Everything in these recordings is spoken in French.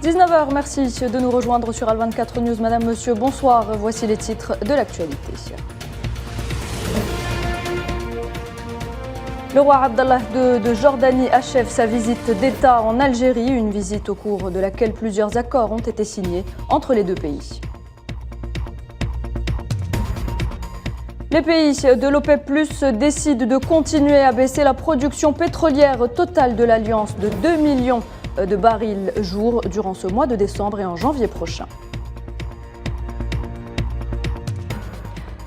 19h, merci de nous rejoindre sur Al24 News. Madame, monsieur, bonsoir. Voici les titres de l'actualité. Le roi Abdallah II de Jordanie achève sa visite d'État en Algérie, une visite au cours de laquelle plusieurs accords ont été signés entre les deux pays. Les pays de l'OPEP+ décident de continuer à baisser la production pétrolière totale de l'Alliance de 2 millions de barils jour durant ce mois de décembre et en janvier prochain.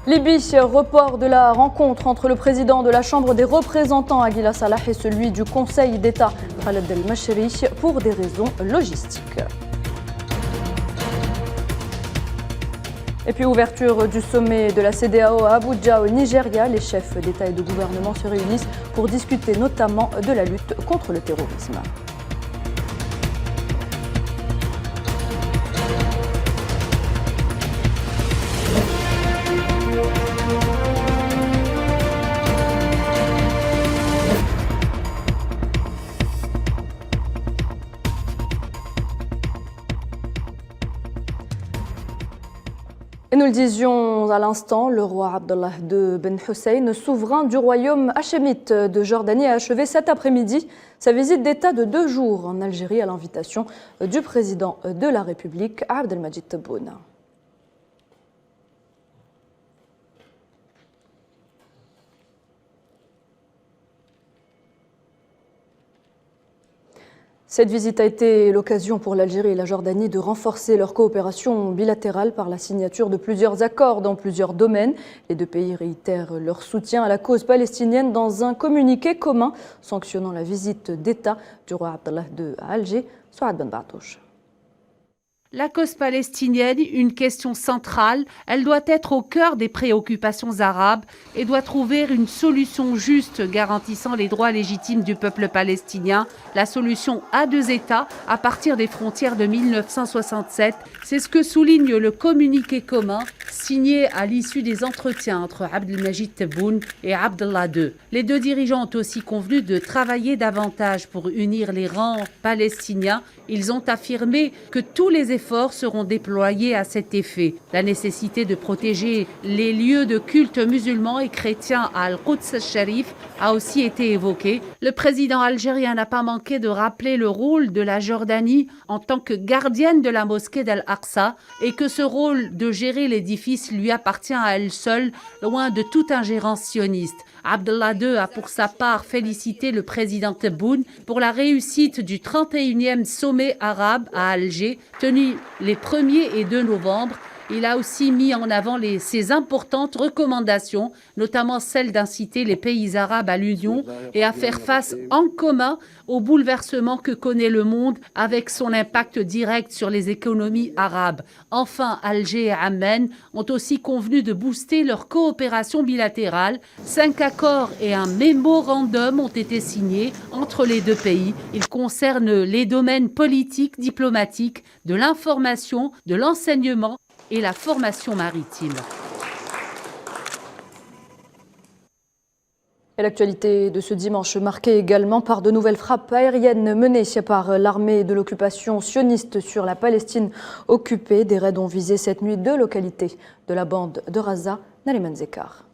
Libye, report de la rencontre entre le président de la Chambre des représentants Aguila Salah et celui du Conseil d'État Khaled El-Mashri pour des raisons logistiques. Et puis ouverture du sommet de la CEDEAO à Abuja au Nigeria, les chefs d'État et de gouvernement se réunissent pour discuter notamment de la lutte contre le terrorisme. Et nous le disions à l'instant, le roi Abdallah II Ben Hussein, souverain du royaume hachémite de Jordanie, a achevé cet après-midi sa visite d'État de 2 jours en Algérie à l'invitation du président de la République, Abdelmadjid Tebboune. Cette visite a été l'occasion pour l'Algérie et la Jordanie de renforcer leur coopération bilatérale par la signature de plusieurs accords dans plusieurs domaines. Les deux pays réitèrent leur soutien à la cause palestinienne dans un communiqué commun sanctionnant la visite d'État du roi Abdallah II à Alger. Souad Ben Batouche. La cause palestinienne, une question centrale, elle doit être au cœur des préoccupations arabes et doit trouver une solution juste garantissant les droits légitimes du peuple palestinien. La solution à 2 États à partir des frontières de 1967, c'est ce que souligne le communiqué commun signé à l'issue des entretiens entre Abdelmadjid Tebboune et Abdallah II. Les deux dirigeants ont aussi convenu de travailler davantage pour unir les rangs palestiniens. Ils ont affirmé que tous les efforts seront déployés à cet effet. La nécessité de protéger les lieux de culte musulmans et chrétiens à Al-Quds al-Sharif a aussi été évoquée. Le président algérien n'a pas manqué de rappeler le rôle de la Jordanie en tant que gardienne de la mosquée d'Al-Aqsa et que ce rôle de gérer l'édifice lui appartient à elle seule, loin de toute ingérence sioniste. Abdallah II a pour sa part félicité le président Tebboune pour la réussite du 31e sommet arabe à Alger, tenu les 1er et 2 novembre. Il a aussi mis en avant ses importantes recommandations, notamment celle d'inciter les pays arabes à l'union et à faire face en commun aux bouleversements que connaît le monde avec son impact direct sur les économies arabes. Enfin, Alger et Amman ont aussi convenu de booster leur coopération bilatérale. 5 accords et un mémorandum ont été signés entre les deux pays. Ils concernent les domaines politiques, diplomatiques, de l'information, de l'enseignement et la formation maritime. Et l'actualité de ce dimanche marquée également par de nouvelles frappes aériennes menées par l'armée de l'occupation sioniste sur la Palestine occupée. Des raids ont visé cette nuit 2 localités de la bande de Gaza, Nariman Zekar.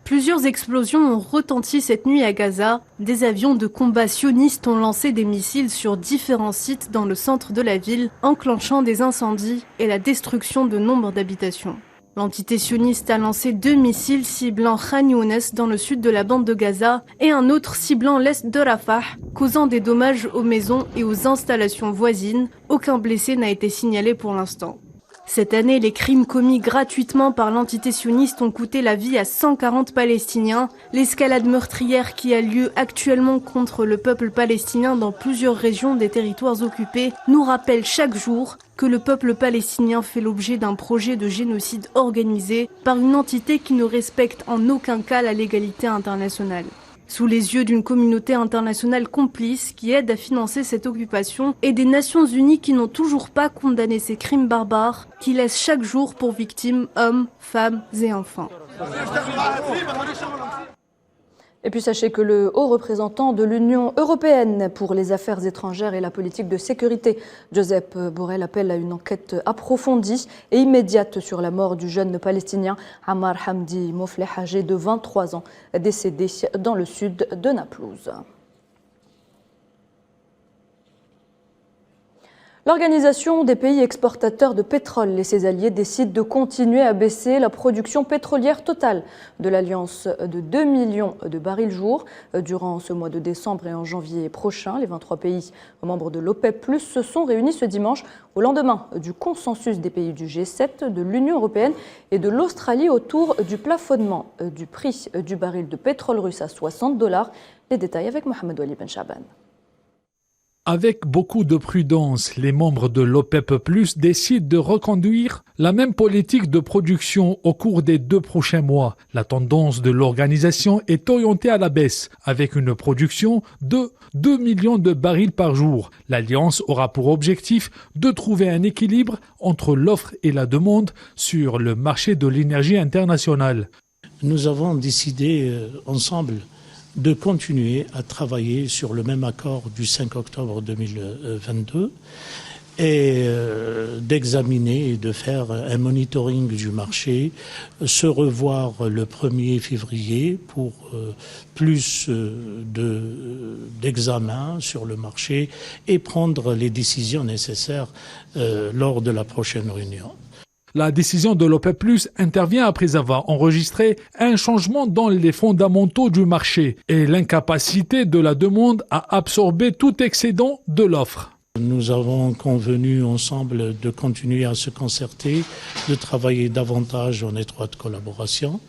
Plusieurs explosions ont retenti cette nuit à Gaza. Des avions de combat sionistes ont lancé des missiles sur différents sites dans le centre de la ville, enclenchant des incendies et la destruction de nombre d'habitations. L'entité sioniste a lancé 2 missiles ciblant Khan Younes dans le sud de la bande de Gaza et un autre ciblant l'est de Rafah, causant des dommages aux maisons et aux installations voisines. Aucun blessé n'a été signalé pour l'instant. Cette année, les crimes commis gratuitement par l'entité sioniste ont coûté la vie à 140 Palestiniens. L'escalade meurtrière qui a lieu actuellement contre le peuple palestinien dans plusieurs régions des territoires occupés nous rappelle chaque jour que le peuple palestinien fait l'objet d'un projet de génocide organisé par une entité qui ne respecte en aucun cas la légalité internationale. Sous les yeux d'une communauté internationale complice qui aide à financer cette occupation et des Nations Unies qui n'ont toujours pas condamné ces crimes barbares qui laissent chaque jour pour victimes hommes, femmes et enfants. Et puis sachez que le haut représentant de l'Union européenne pour les affaires étrangères et la politique de sécurité, Josep Borrell, appelle à une enquête approfondie et immédiate sur la mort du jeune palestinien Ammar Hamdi Mofleh, âgé de 23 ans, décédé dans le sud de Naplouse. L'Organisation des pays exportateurs de pétrole et ses alliés décide de continuer à baisser la production pétrolière totale de l'Alliance de 2 millions de barils jour. Durant ce mois de décembre et en janvier prochain, les 23 pays membres de l'OPEP+ se sont réunis ce dimanche au lendemain du consensus des pays du G7, de l'Union européenne et de l'Australie autour du plafonnement du prix du baril de pétrole russe à $60. Les détails avec Mohamed Wali Ben Chaban. Avec beaucoup de prudence, les membres de l'OPEP+ décident de reconduire la même politique de production au cours des 2 prochains mois. La tendance de l'organisation est orientée à la baisse, avec une production de 2 millions de barils par jour. L'Alliance aura pour objectif de trouver un équilibre entre l'offre et la demande sur le marché de l'énergie internationale. Nous avons décidé ensemble de continuer à travailler sur le même accord du 5 octobre 2022 et d'examiner et de faire un monitoring du marché, se revoir le 1er février pour plus d'examen sur le marché et prendre les décisions nécessaires lors de la prochaine réunion. La décision de l'OPEP+ intervient après avoir enregistré un changement dans les fondamentaux du marché et l'incapacité de la demande à absorber tout excédent de l'offre. Nous avons convenu ensemble de continuer à se concerter, de travailler davantage en étroite collaboration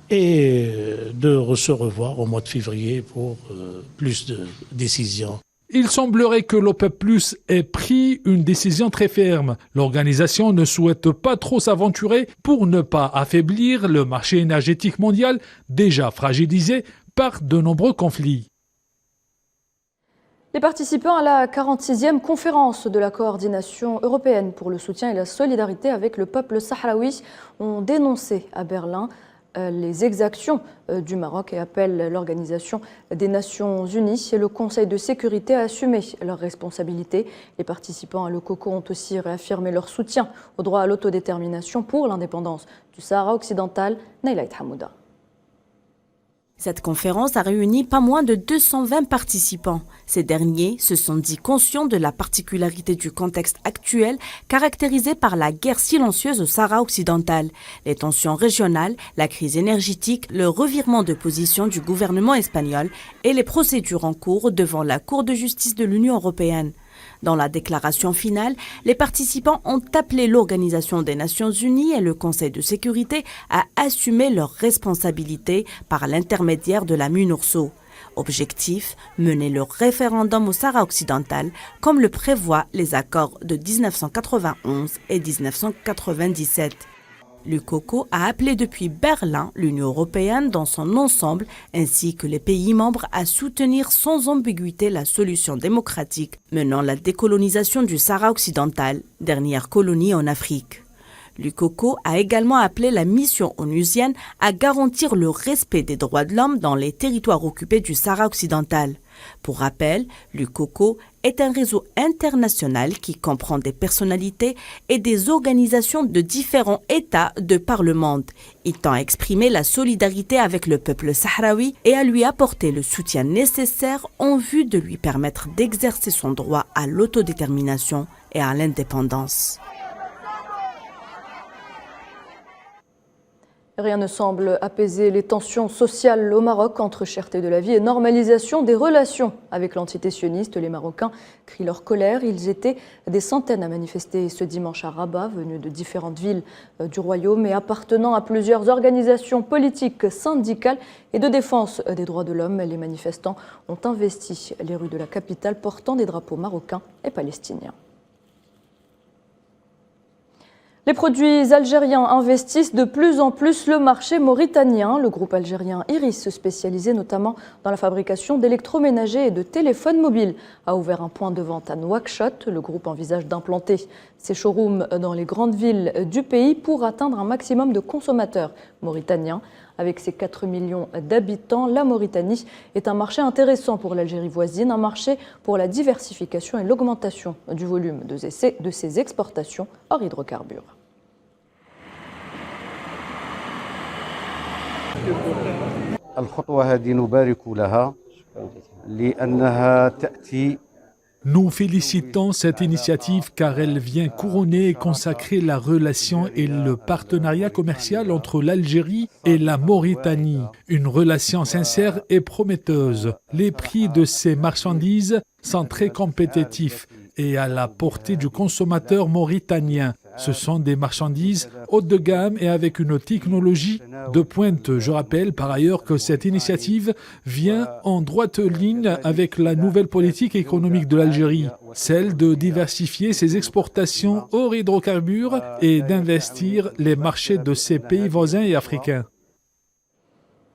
et de se revoir au mois de février pour plus de décisions. Il semblerait que l'OPEP+ ait pris une décision très ferme. L'organisation ne souhaite pas trop s'aventurer pour ne pas affaiblir le marché énergétique mondial déjà fragilisé par de nombreux conflits. Les participants à la 46e conférence de la coordination européenne pour le soutien et la solidarité avec le peuple sahraoui ont dénoncé à Berlin les exactions du Maroc et appellent l'Organisation des Nations Unies et le Conseil de sécurité à assumer leurs responsabilités. Les participants à l'ECOCO ont aussi réaffirmé leur soutien au droit à l'autodétermination pour l'indépendance du Sahara occidental. Nailaït Hamouda. Cette conférence a réuni pas moins de 220 participants. Ces derniers se sont dit conscients de la particularité du contexte actuel caractérisé par la guerre silencieuse au Sahara occidental, les tensions régionales, la crise énergétique, le revirement de position du gouvernement espagnol et les procédures en cours devant la Cour de justice de l'Union européenne. Dans la déclaration finale, les participants ont appelé l'Organisation des Nations Unies et le Conseil de sécurité à assumer leurs responsabilités par l'intermédiaire de la MINURSO. Objectif, mener le référendum au Sahara occidental, comme le prévoient les accords de 1991 et 1997. L'UCOCO a appelé depuis Berlin l'Union européenne dans son ensemble ainsi que les pays membres à soutenir sans ambiguïté la solution démocratique menant la décolonisation du Sahara occidental, dernière colonie en Afrique. L'UCOCO a également appelé la mission onusienne à garantir le respect des droits de l'homme dans les territoires occupés du Sahara occidental. Pour rappel, l'UCOCO est un réseau international qui comprend des personnalités et des organisations de différents États de par le monde. Il tend à exprimer la solidarité avec le peuple sahraoui et à lui apporter le soutien nécessaire en vue de lui permettre d'exercer son droit à l'autodétermination et à l'indépendance. Rien ne semble apaiser les tensions sociales au Maroc entre cherté de la vie et normalisation des relations avec l'entité sioniste. Les Marocains crient leur colère. Ils étaient des centaines à manifester ce dimanche à Rabat, venus de différentes villes du royaume et appartenant à plusieurs organisations politiques, syndicales et de défense des droits de l'homme. Les manifestants ont investi les rues de la capitale portant des drapeaux marocains et palestiniens. Les produits algériens investissent de plus en plus le marché mauritanien. Le groupe algérien Iris, spécialisé notamment dans la fabrication d'électroménagers et de téléphones mobiles, a ouvert un point de vente à Nouakchott. Le groupe envisage d'implanter ses showrooms dans les grandes villes du pays pour atteindre un maximum de consommateurs mauritaniens. Avec ses 4 millions d'habitants, la Mauritanie est un marché intéressant pour l'Algérie voisine, un marché pour la diversification et l'augmentation du volume de ses exportations hors hydrocarbures. Nous félicitons cette initiative car elle vient couronner et consacrer la relation et le partenariat commercial entre l'Algérie et la Mauritanie. Une relation sincère et prometteuse. Les prix de ces marchandises sont très compétitifs et à la portée du consommateur mauritanien. Ce sont des marchandises haut de gamme et avec une technologie de pointe. Je rappelle par ailleurs que cette initiative vient en droite ligne avec la nouvelle politique économique de l'Algérie, celle de diversifier ses exportations hors hydrocarbures et d'investir les marchés de ses pays voisins et africains.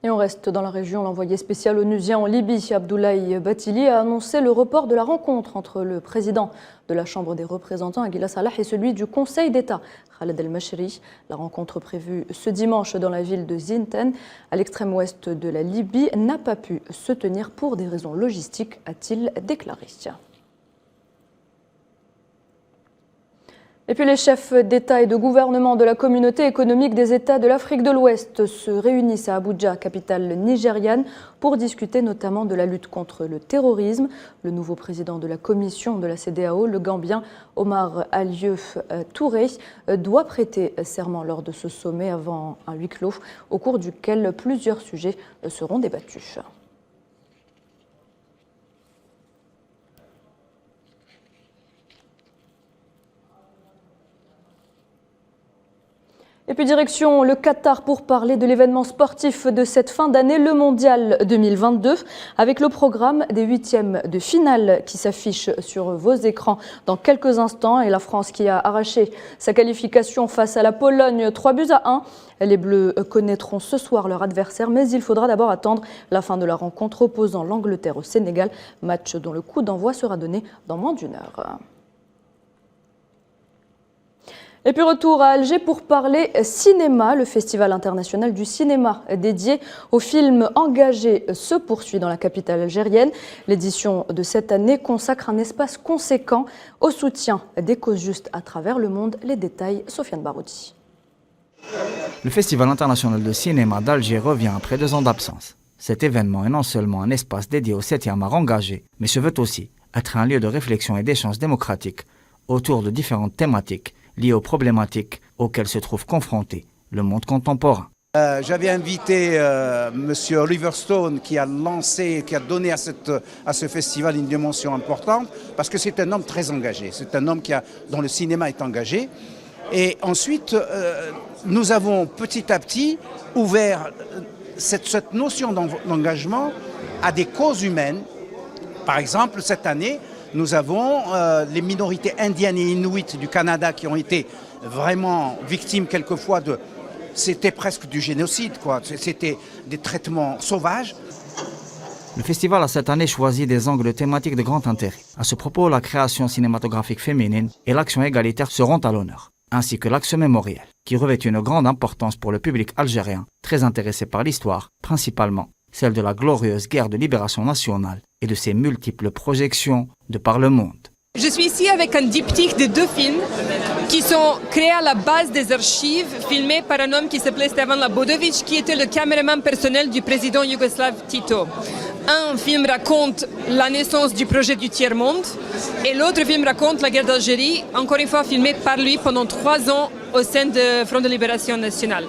Et on reste dans la région. L'envoyé spécial onusien en Libye, Abdoulaye Bathily, a annoncé le report de la rencontre entre le président de la Chambre des représentants, Aguila Salah, et celui du Conseil d'État, Khaled El-Mashri. La rencontre prévue ce dimanche dans la ville de Zintan, à l'extrême ouest de la Libye, n'a pas pu se tenir pour des raisons logistiques, a-t-il déclaré. Et puis les chefs d'État et de gouvernement de la communauté économique des États de l'Afrique de l'Ouest se réunissent à Abuja, capitale nigériane, pour discuter notamment de la lutte contre le terrorisme. Le nouveau président de la commission de la CEDEAO, le Gambien Omar Alieu Touré, doit prêter serment lors de ce sommet avant un huis clos, au cours duquel plusieurs sujets seront débattus. Et puis direction le Qatar pour parler de l'événement sportif de cette fin d'année, le Mondial 2022, avec le programme des huitièmes de finale qui s'affiche sur vos écrans dans quelques instants. Et la France qui a arraché sa qualification face à la Pologne 3-1. Les Bleus connaîtront ce soir leur adversaire, mais il faudra d'abord attendre la fin de la rencontre opposant l'Angleterre au Sénégal, match dont le coup d'envoi sera donné dans moins d'une heure. Et puis retour à Alger pour parler cinéma. Le Festival international du cinéma dédié aux films engagés se poursuit dans la capitale algérienne. L'édition de cette année consacre un espace conséquent au soutien des causes justes à travers le monde. Les détails, Sofiane Baroudi. Le Festival international de cinéma d'Alger revient après 2 ans d'absence. Cet événement est non seulement un espace dédié au 7e art engagé, mais se veut aussi être un lieu de réflexion et d'échange démocratique autour de différentes thématiques liées aux problématiques auxquelles se trouve confronté le monde contemporain. J'avais invité M. Oliver Stone qui a donné à ce festival une dimension importante parce que c'est un homme très engagé, c'est un homme dont le cinéma est engagé. Et ensuite, nous avons petit à petit ouvert cette notion d'engagement à des causes humaines. Par exemple, cette année, nous avons les minorités indiennes et inuites du Canada qui ont été vraiment victimes quelquefois c'était presque du génocide, quoi. C'était des traitements sauvages. Le festival a cette année choisi des angles thématiques de grand intérêt. À ce propos, la création cinématographique féminine et l'action égalitaire seront à l'honneur, ainsi que l'action mémorielle, qui revêt une grande importance pour le public algérien, très intéressé par l'histoire, principalement celle de la glorieuse guerre de libération nationale et de ses multiples projections de par le monde. Je suis ici avec un diptyque de 2 films qui sont créés à la base des archives, filmés par un homme qui s'appelait Stevan Labodovic, qui était le caméraman personnel du président yougoslave Tito. Un film raconte la naissance du projet du tiers-monde et l'autre film raconte la guerre d'Algérie, encore une fois filmé par lui pendant 3 ans au sein du Front de Libération Nationale.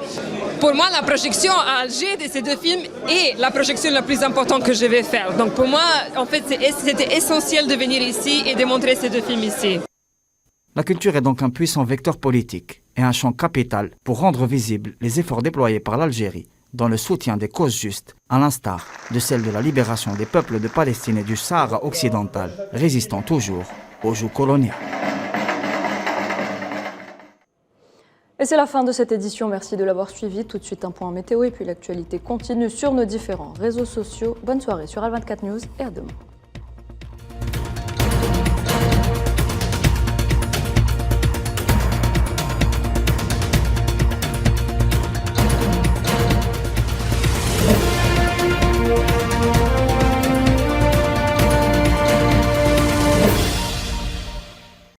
Pour moi, la projection à Alger de ces 2 films est la projection la plus importante que je vais faire. Donc pour moi, en fait, c'était essentiel de venir ici et de montrer ces 2 films ici. La culture est donc un puissant vecteur politique et un champ capital pour rendre visibles les efforts déployés par l'Algérie dans le soutien des causes justes, à l'instar de celle de la libération des peuples de Palestine et du Sahara occidental, résistant toujours au joug colonial. Et c'est la fin de cette édition, merci de l'avoir suivi. Tout de suite un point météo et puis l'actualité continue sur nos différents réseaux sociaux. Bonne soirée sur Al24 News et à demain.